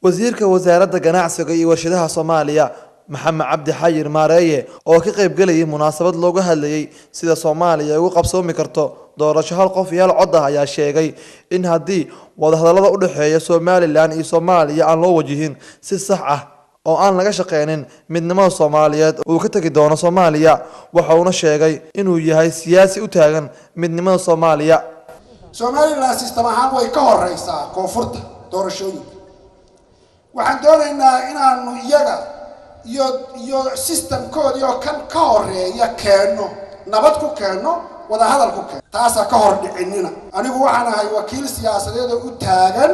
wasiirka wasaaradda ganacsiga iyo warshadaha Soomaaliya Maxamed Cabdi Xayir Maareeye oo ka qayb galay munaasabad looga hadlayay sida Soomaaliya ugu qabsoomi karto doorasho hal qof iyo hal cod ah ayaa sheegay in haddii wadahadallada u dhaxeeya Somaliland iyo Soomaaliya aan loo wajihin si sax ah oo aan laga shaqeynin midnimada Soomaaliyeed uu ka tagi doono Soomaaliya waxa uu sheegay inuu yahay siyaasi u taagan midnimada Soomaaliya. Somaliland system ahaan way ka horeysaa koonfurta doorashooyinka waxaan doonaynaa inaanu iyaga iyo system koodi oo kan ka horeeya keeno nabad ku keeno wada hadal ku keeno taasa ka hor dhicinina anigu waxaan ahay wakiil siyaasadeed oo u taagan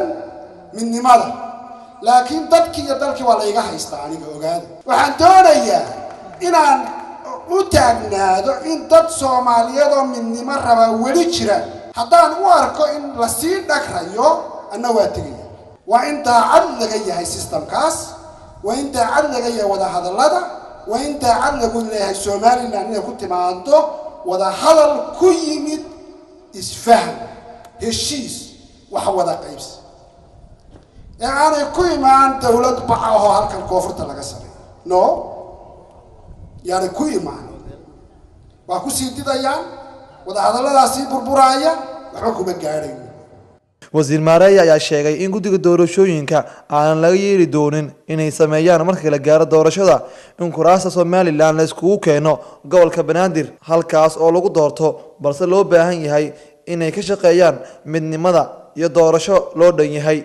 midnimada laakiin dadkii iyo dalkii waa la iga haystaa aniga ogaada waxaan doonayaa inaan u taagnaado in dad Soomaaliyeed oo midnimo raba weli jira haddaan u arko in la sii dhagrayo anna waa tegaya waa in daacad laga yahay systemkaas waa in daacad laga yahay wada hadallada waa in daacad lagu leeyahay Somaliland inay ku timaado wada hadal ku yimid isfaham heshiis wax wada qaybsi aanay ku imaan dawlad baca oo halkan koonfurta laga sameeyo no yaani ku imaan waa ku sii didayaan wada hadalladaasi burburaaya waxba kuma gaadhayn. wasiir Maareeye ayaa sheegay in guddiga doorashooyinka aan laga yeeli doonin inay sameeyaan marka la gaaro doorashada in kuraasta Somaliland la isku keeno gobolka Banaadir halkaas oo lagu doorto balse loo baahan yahay inay ka shaqeeyaan midnimada iyo doorasho loo dhan yahay.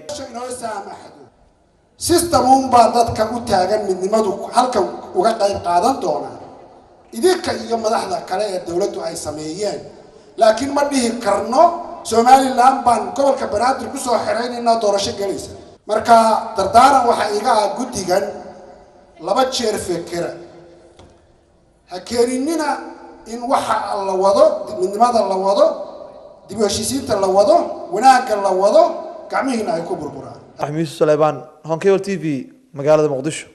system baa dadka u taagan midnimadu halka uga qayb qaadan doona idinka iyo madaxda kale ee dawladdu ay sameeyeen laakiin ma dhihi karno Somaliland baan gobolka Banaadir ku soo xireenayna doorasho galaysa marka dardaaran waxa iga ah guddigan laba jeer fikira ha keenina in waxa la wado midnimada la wado dib u heshiisiinta la wado wanaagga la wado gacmihiina ay ku burburaan. Axmed Suleymaan Honkey TV magaalada Muqdisho.